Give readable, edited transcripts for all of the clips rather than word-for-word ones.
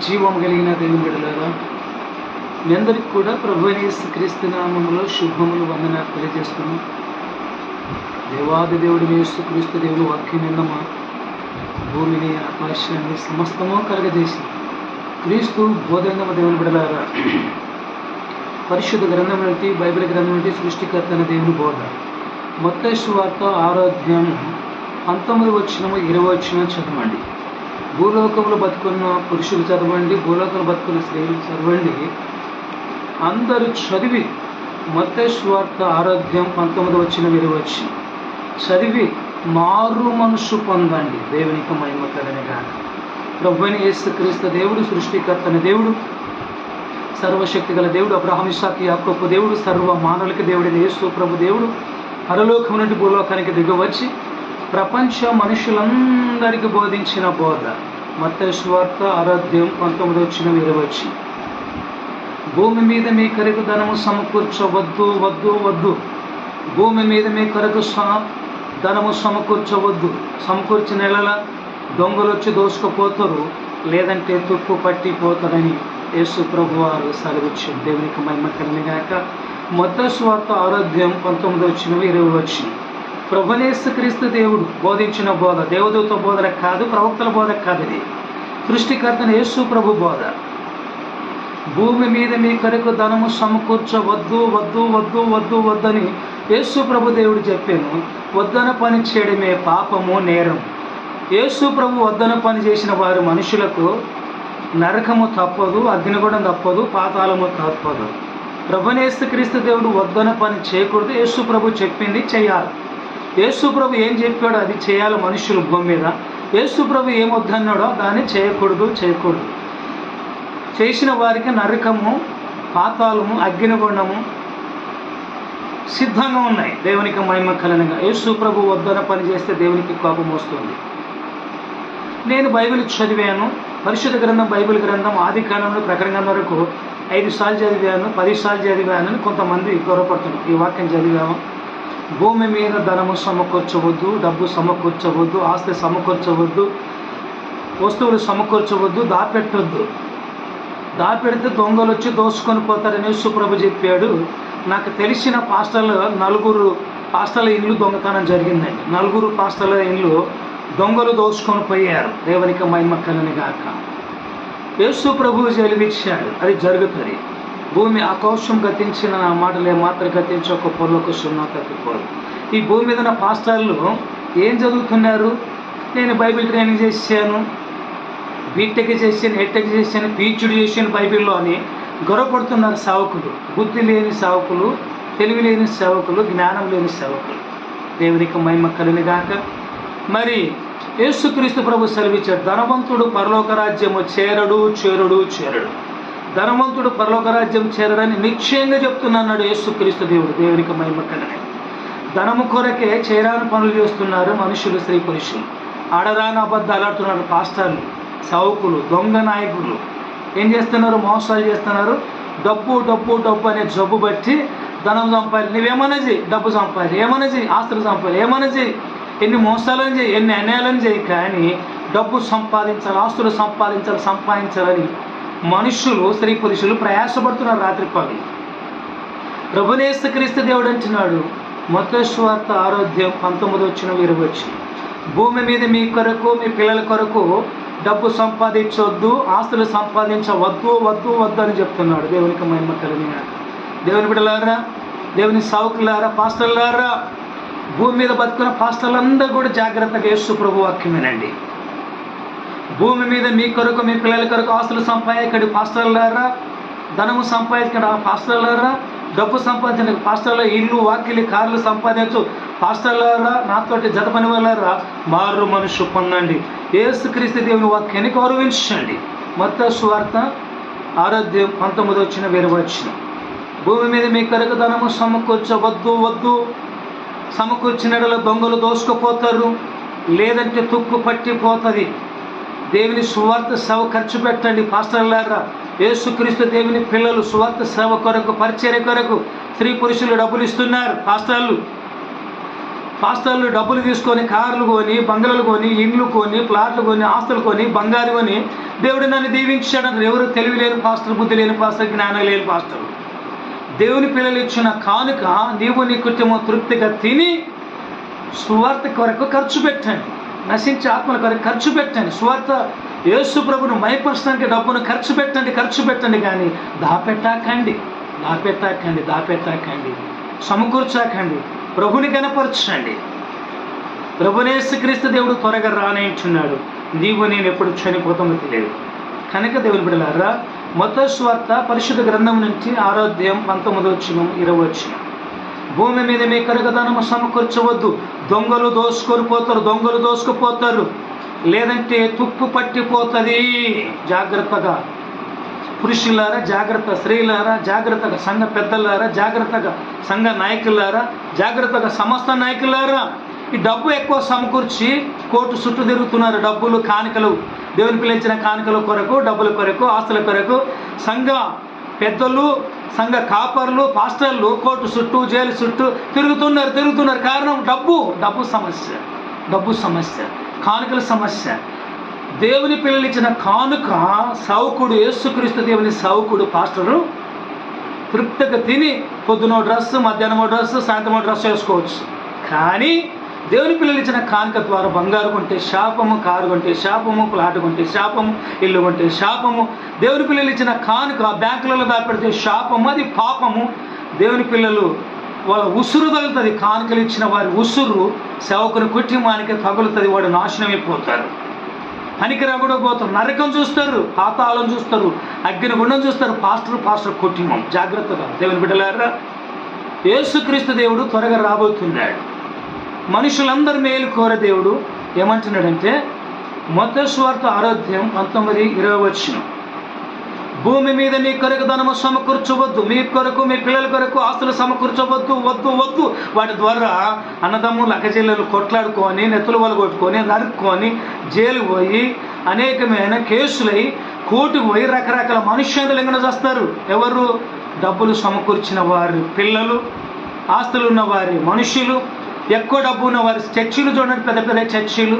జీవం కలిగిన దేవుని బిడ్డలారా, మీ అందరికీ కూడా ప్రభువైన యేసుక్రీస్తు నామములో శుభములు వందనాలు తెలియజేస్తున్నాం. దేవాది దేవుడిని యేసుక్రీస్తు దేవుడు వాక్యం విన్నమా భూమిని ఆకాశాన్ని సమస్తము కలగజేసి క్రీస్తు బోధంగమ దేవుని బిడ్డలారా, పరిశుద్ధ గ్రంథం నుండి బైబిల్ గ్రంథం నుండి సృష్టికర్త అనే దేవుని బోధ. మత్తయి సువార్త 6వ అధ్యాయం 19 వచనము 20 వచనం చదవండి. భూలోకంలో బతుకున్న పురుషులు చదవండి, భూలోకంలో బతుకున్న స్త్రీలు చదవండి. అందరూ చదివి మత్తయి సువార్త 6వ అధ్యాయం 19 వచనం 20 వచనం చదివి మారు మనసు పొందండి. దేవునికి మహిమ కలుగును గాక. ప్రభువైన యేసుక్రీస్తు దేవుడు, సృష్టికర్త అనే దేవుడు, సర్వశక్తి గల దేవుడు, అబ్రహాము ఇస్సాకు యాకోబు దేవుడు, సర్వ మానవులకి దేవుడైన యేసు ప్రభు దేవుడు పరలోకం నుండి భూలోకానికి దిగవచ్చి ప్రపంచ మనుషులందరికీ బోధించిన బోధ. మత్తయి సువార్త 6వ అధ్యాయం 19 వచనం 20 వచనం భూమి మీద మీ కొరకు ధనము సమకూర్చవద్దు వద్దు వద్దు. భూమి మీద మీ కొరకు ధనము సమకూర్చవద్దు. సమకూర్చిన నెలల దొంగలు వచ్చి దోసుకుపోతారు, లేదంటే తుప్పు పట్టిపోతారని యేసు ప్రభు వారు సెలవిచ్చారు. దేవునికి మహిమ కలుగును గాక. మత్తయి సువార్త 6వ అధ్యాయం 19 వచనం 20 వచనం ప్రభువైన యేసుక్రీస్తు దేవుడు బోధించిన బోధ. దేవదూత బోధన కాదు, ప్రవక్తల బోధ కాదు, ఇది సృష్టికర్తను యేసు ప్రభు బోధ. భూమి మీద మీ కొరకు ధనము సమకూర్చవద్దు వద్దు వద్దు వద్దు వద్దని యేసు ప్రభు దేవుడు చెప్పాను. వద్దన పని చేయడమే పాపము, నేరం. యేసు ప్రభు వద్దన పని చేసిన వారు మనుషులకు నరకము తప్పదు, అగ్నిగుండం తప్పదు, పాతాళము తప్పదు. ప్రభువైన యేసుక్రీస్తు దేవుడు వద్దన పని చేయకూడదు. యేసు ప్రభు చెప్పింది చేయాలి. యేసు ప్రభు ఏం చెప్పాడో అది చేయాలి మనుషులు భూమి మీద. యేసు ప్రభు ఏం వద్దన్నాడో దాన్ని చేయకూడదు. చేసిన వారికి నరకము, పాతాళము, అగ్నిగుండము సిద్ధంగా ఉన్నాయి. దేవునికి మహిమ కలుగును. యేసు ప్రభు వద్దన పని చేస్తే దేవునికి కోపం వస్తుంది. నేను బైబిల్ చదివాను, పరిశుద్ధ గ్రంథం బైబిల్ గ్రంథం ఆది కాలంలో ప్రకటన గ్రంథం వరకు 5 సార్లు చదివాను, 10 సార్లు చదివాను అని కొంతమంది గొడవపడుతున్నారు. ఈ వాక్యం చదివాము. భూమి మీద ధనము సమకూర్చవద్దు, డబ్బు సమకూర్చవద్దు, ఆస్తి సమకూర్చవద్దు, వస్తువులు సమకూర్చవద్దు, దాపెట్టొద్దు. దాపెడితే దొంగలు వచ్చి దోసుకొని పోతారని యేసు ప్రభు చెప్పాడు. నాకు తెలిసిన నలుగురు పాస్టర్ల ఇల్లు దొంగతనం జరిగిందండి. 4 పాస్టర్ల ఇల్లు దొంగలు దోసుకొని పోయారు. దేవునికి మహిమ కలుగును గాక. యేసు ప్రభువు సెలవిచ్చాడు, అది జరుగుతుంది. భూమి ఆకాశం గతించిన నా మాటలే మాత్రం గతించి ఒక పొర్లకు సున్నా తప్పిపోదు. ఈ భూమి మీద ఉన్న పాస్టర్లు ఏం చదువుతున్నారు? నేను బైబిల్ ట్రైనింగ్ చేశాను, బీటెక్ చేశాను, హెటెక్ చేశాను, పీహెచ్డీ చేశాను బైబిల్లో అని గొడవపడుతున్నారు సేవకులు. బుద్ధి లేని సేవకులు, తెలివి లేని సేవకులు, జ్ఞానం లేని సేవకులు. దేవునికి మహిమ కలుగును గాక. మరి యేసుక్రీస్తు ప్రభు సెలవిచ్చాడు, ధనవంతుడు పరలోక రాజ్యము చేరడు. ధనవంతుడు పరలోక రాజ్యం చేరడని నిశ్చయంగా చెప్తున్నాడు యేసుక్రీస్తు దేవుడు. దేవునికి మహిమ కలుగును. ధనము కొరకే చేరాని పనులు చేస్తున్నారు మనుషులు, స్త్రీ పురుషులు. ఆడరాని అబద్ధాలు ఆడుతున్నారు పాస్టర్లు, సేవకులు, దొంగ నాయకులు. ఏం చేస్తున్నారు? మోసాలు చేస్తున్నారు. డబ్బు డబ్బు డబ్బు అనే జబ్బు బట్టి ధనం సంపాదించి నువ్వేమన్నా చేయి, డబ్బు సంపాదించి, ఏమన్నా చేయి, ఆస్తులు సంపాదించి, ఏమన్నా చేయి, ఎన్ని మోసాలను చేయి, ఎన్ని అన్యాయాలను చేయి, కానీ డబ్బు సంపాదించాలి, ఆస్తులు సంపాదించాలని మనుషులు, స్త్రీ పురుషులు ప్రయాసపడుతున్నారు రాత్రి పగలు. ప్రభువైన యేసుక్రీస్తు దేవుడు అంటున్నాడు, మత్తయి సువార్త 6వ అధ్యాయం 19 వచనం 20 వచనం భూమి మీద మీ కొరకు, మీ పిల్లల కొరకు డబ్బు సంపాదించవద్దు, ఆస్తులు సంపాదించవద్దు వద్దు వద్దు అని చెప్తున్నాడు. దేవునికి మహిమ కలుగును గాక. దేవుని బిడ్డలారా, దేవుని సావుకులారా, పాస్టర్లారా, భూమి మీద బతుకున్న పాస్టర్లందరూ కూడా జాగ్రత్తగా యేసు ప్రభు వాక్యమేనండి. భూమి మీద మీ కొరకు, మీ పిల్లల కొరకు ఆస్తులు సంపాదించండి పాస్టర్లారా, ధనము సంపాదించండి పాస్టర్లారా, డబ్బు సంపాదించండి పాస్టర్ల, ఇల్లు, వాకిలి, కార్లు సంపాదించు పాస్టర్లారా, నాతోటి జత పని వాళ్ళారా, మారు మనసు పొందండి. యేసుక్రీస్తు దేవుని వాక్యాన్ని గౌరవించండి. మత్తయి సువార్త 6వ అధ్యాయం 19 వచనం 20 వచనం భూమి మీద మీ కొరకు ధనము సమకూర్చవద్దు వద్దు. సమకూర్చిన దొంగలు దోసుకుపోతారు, లేదంటే తుక్కు పట్టిపోతుంది. దేవుని సువార్త సేవ ఖర్చు పెట్టండి పాస్టర్లారా. యేసుక్రీస్తు దేవుని పిల్లలు సువార్త సేవ కొరకు, పరిచర్య కొరకు స్త్రీ పురుషులు డబ్బులు ఇస్తున్నారు. పాస్టర్లు డబ్బులు తీసుకొని కార్లు కొని, బంగ్లాలు కొని, ఇండ్లు కొని, ప్లాట్లు కొని, ఆస్తులు కొని, బంగారు కొని దేవుడు నన్ను దీవించాడు. ఎవరు తెలివి లేని పాస్టర్, బుద్ధి లేని పాస్టర్, జ్ఞానం లేని పాస్టర్. దేవుని పిల్లలు ఇచ్చిన కానుక నీవు నీ కుటుంబం తృప్తిగా తిని సువార్త కొరకు ఖర్చు పెట్టండి. నశించే ఆత్మల కొరకు ఖర్చు పెట్టండి. సువార్త యేసు ప్రభును మయపరచడానికి డబ్బును ఖర్చు పెట్టండి కానీ దాపెట్టాకండి. సమకూర్చాకండి. ప్రభుని కనపరచండి. ప్రభునేసుక్రీస్తు దేవుడు త్వరగా రానంటున్నాడు. నీవు నేను ఎప్పుడు చనిపోతామో తెలియదు. కనుక దేవుని బిడ్డలారా, మత్తయి సువార్త పరిశుద్ధ గ్రంథం నుంచి 6వ అధ్యాయం 19-20 భూమి మీద మీ కరగదనము సమకూర్చవద్దు, దొంగలు దోసుకుపోతారు, లేదంటే తుప్పు పట్టిపోతుంది. జాగ్రత్తగా పురుషులారా జాగ్రత్త, స్త్రీలారా జాగ్రత్తగా, సంఘ పెద్దలారా జాగ్రత్తగా, సంఘ నాయకులారా జాగ్రత్తగా, సమస్త నాయకులారా. ఈ డబ్బు ఎక్కువ సమకూర్చి కోర్టు చుట్టూ తిరుగుతున్నారు. డబ్బులు, కానుకలు, దేవుని పిలిచిన కానుకల కొరకు, డబ్బుల కొరకు, ఆస్తుల కొరకు సంఘ పెద్దలు, సంఘ కాపర్లు, పాస్టర్లు కోర్టు చుట్టూ, జైలు చుట్టూ తిరుగుతున్నారు. కారణం డబ్బు సమస్య, కానుకల సమస్య. దేవుని పిల్లలు ఇచ్చిన కానుక సౌకుడు, యేసుక్రీస్తు దేవుని సౌకుడు పాస్టరు తృప్తిగా తిని పొద్దునో డ్రెస్, మధ్యాహ్నమో డ్రెస్, సాయంత్రమో డ్రెస్ వేసుకోవచ్చు. కానీ దేవుని పిల్లలు ఇచ్చిన కానుక ద్వారా బంగారు కొంటే శాపము, కారు కొంటే శాపము, ప్లాట్ కొంటే శాపము, ఇల్లు కొంటే శాపము. దేవుని పిల్లలు ఇచ్చిన కానుక బ్యాంకులలో దాపెడితే శాపము, అది పాపము. దేవుని పిల్లలు వాళ్ళ ఉసురు తగులుతుంది. కానుకలు ఇచ్చిన వారి ఉసురు సేవకుని కుటుంబానికి తగులుతుంది. వాడు నాశనం అయిపోతారు, పనికిరాకుండా పోతారు, నరకం చూస్తారు, పాతాళం చూస్తారు, అగ్నిగుండం చూస్తారు. పాస్టర్ కుటుంబం జాగ్రత్తగా. దేవుని బిడ్డలారా, యేసుక్రీస్తు దేవుడు త్వరగా రాబోతున్నాడు. మనుషులందరి మేలు కోరే దేవుడు ఏమంటున్నాడంటే, మత్తయి సువార్త 6వ అధ్యాయం 19-20 భూమి మీద మీ కొరకు ధనము సమకూర్చవద్దు, మీ కొరకు, మీ పిల్లల కొరకు ఆస్తులు సమకూర్చవద్దు. వద్దు. వాటి ద్వారా అన్నదమ్ములు, అక్కచెల్లెలు కొట్లాడుకొని, నెత్తులు వలగొట్టుకొని, నరుక్కొని, జైలు పోయి, అనేకమైన కేసులై, కోర్టుకు పోయి రకరకాల మనుష్యులు లెంగన చేస్తారు. ఎవరు? డబ్బులు సమకూర్చిన వారి పిల్లలు, ఆస్తులు ఉన్న వారి మనుషులు, ఎక్కువ డబ్బు ఉన్న వారి చర్చిలు చూడండి, పెద్ద పెద్ద చర్చిలు,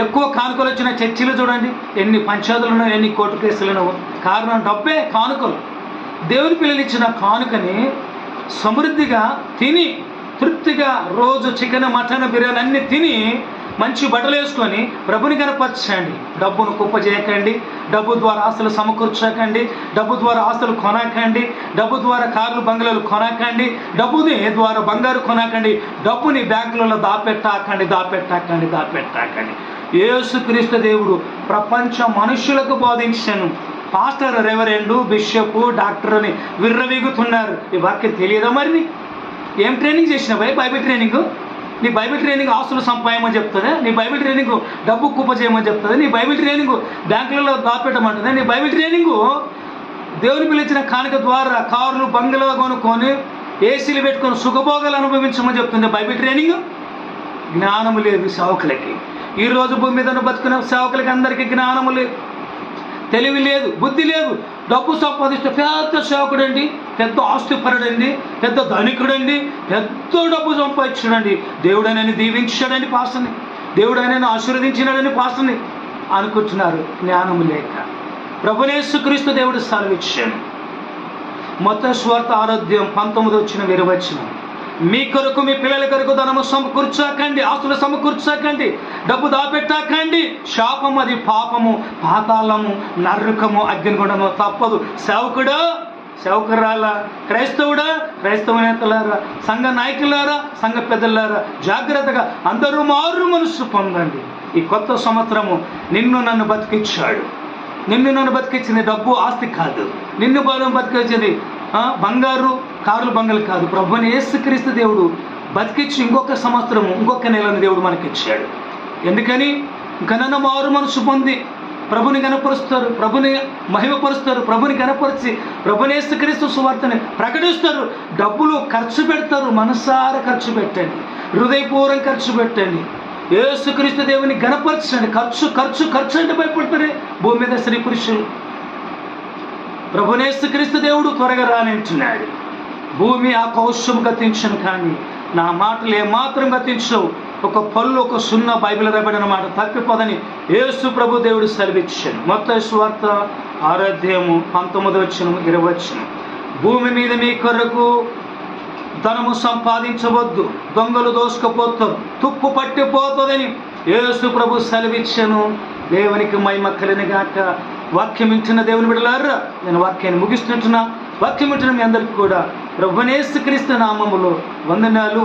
ఎక్కువ కానుకలు వచ్చిన చర్చిలు చూడండి, ఎన్ని పంచాయతీలు ఉన్నాయో, ఎన్ని కోర్టు కేసులు ఉన్నాయో. కారణం డబ్బే, కానుకలు. దేవుని పిల్లలు ఇచ్చిన కానుకని సమృద్ధిగా తిని తృప్తిగా రోజు చికెన్, మటన్, బిర్యానీ అన్నీ తిని మంచి బట్టలు వేసుకొని ప్రభుని కనపరచండి. డబ్బును కుప్ప చేయకండి. డబ్బు ద్వారా ఆస్తులు సమకూర్చకండి. డబ్బు ద్వారా ఆస్తులు కొనకండి. డబ్బు ద్వారా కార్లు, బంగ్లాలు కొనకండి. డబ్బుని ద్వారా బంగారు కొనకండి. డబ్బుని బ్యాంకులలో దాపెట్టాకండి. యేసుక్రీస్తు దేవుడు ప్రపంచ మనుషులకు బోధించాను. పాస్టర్, రెవరెండు, బిషప్, డాక్టర్ అని విర్రవీగుతున్నారు. ఈ వాక్యం తెలియదా? మరి ఏం ట్రైనింగ్ చేసినావు? Bible training. నీ బైబిల్ ట్రైనింగ్ ఆస్తులు సంపాదమని చెప్తుంది. నీ బైబిల్ ట్రైనింగ్ డబ్బు కుప్ప చేయమని చెప్తుంది. నీ బైబిల్ ట్రైనింగ్ బ్యాంకులలో దాపెట్టమంటుంది. నీ బైబిల్ ట్రైనింగ్ దేవుని పిలిచిన కానుక ద్వారా కార్లు, బంగ్లా కొనుక్కొని, ఏసీలు పెట్టుకొని సుఖభోగాలు అనుభవించమని చెప్తుంది బైబిల్ ట్రైనింగ్. జ్ఞానము లేదు సేవకులకి. ఈరోజు భూమి మీద బతుకున్న సేవకులకి అందరికీ జ్ఞానము లేదు, తెలివి లేదు, బుద్ధి లేదు. డబ్బు సంపాదిస్తే పెద్ద సేవకుడండి, పెద్ద ఆస్తిపరుడండి, పెద్ద ధనికుడండి, పెద్ద డబ్బు సంపాదించాడండి, దేవుడైనా దీవించాడండి పాస్టర్ని, దేవుడైనా ఆశీర్వదించినాడని పాస్టర్ని అనుకుంటున్నారు. జ్ఞానము లేక. ప్రభునేసుక్రీస్తు దేవుడు సెలవిచ్చాను. మత్తయి సువార్త 6వ అధ్యాయం 19-20 మీ కొరకు, మీ పిల్లల కొరకు ధనము సమకూర్చకండి, ఆస్తులు సమకూర్చకండి, డబ్బు దాపెట్టకండి. శాపము, అది పాపము, పాతాళము, నరకము, అగ్నిగుండము. తప్పదు. సేవకురాలా, క్రైస్తవునేతలారా, సంఘ నాయకులారా, సంఘ పెద్దలారా జాగ్రత్తగా అందరూ మారు మనసు పొందండి. ఈ కొత్త సంవత్సరము నిన్ను నన్ను బతికించింది డబ్బు, ఆస్తి కాదు. నిన్ను బతికించింది బంగారు, కార్లు, బంగాలు కాదు. ప్రభుని యేసుక్రీస్తు దేవుడు బతికించి ఇంకొక సంవత్సరము, ఇంకొక నెలను దేవుడు మనకిచ్చాడు. ఎందుకని? ఇంకనన్నా మారు మనసు పొంది ప్రభుని కనపరుస్తారు, ప్రభుని మహిమపరుస్తారు, ప్రభుని కనపరిచి ప్రభుని యేసుక్రీస్తు సువార్తని ప్రకటిస్తారు. డబ్బులు ఖర్చు పెడతారు. మనసారా ఖర్చు పెట్టండి, హృదయపూర్వం ఖర్చు పెట్టండి. యేసుక్రీస్తు దేవుని గణపరచండి. ఖర్చు అంటే భయపడతారే భూమి మీద స్త్రీ పురుషులు. ప్రభుని యేసుక్రీస్తు దేవుడు త్వరగా రానంటున్నాడు. భూమి ఆకాశము గతించను కానీ నా మాటలు ఏమాత్రం గతించవు, ఒక పళ్ళు ఒక సున్నా బైబిల్ రాయబడిన మాట తప్పిపోదని యేసు ప్రభు దేవుడు సెలవిచ్చాను. మత్తయి సువార్త 6వ అధ్యాయము 19 20. భూమి మీద మీ కొరకు ధనము సంపాదించవద్దు, దొంగలు దోసుకుపోతారు, తుప్పు పట్టిపోతుందని యేసు ప్రభు సెలవిచ్చాను. దేవునికి మహిమ కలుగును గాక. వాక్యం వింటున్న దేవుని బిడ్డలారా, నేను వాక్యాన్ని ముగిస్తుంటున్నా. వాక్యం వింటున్న మీ అందరికీ కూడా ప్రభువైన యేసుక్రీస్తు నామములో వందనాలు.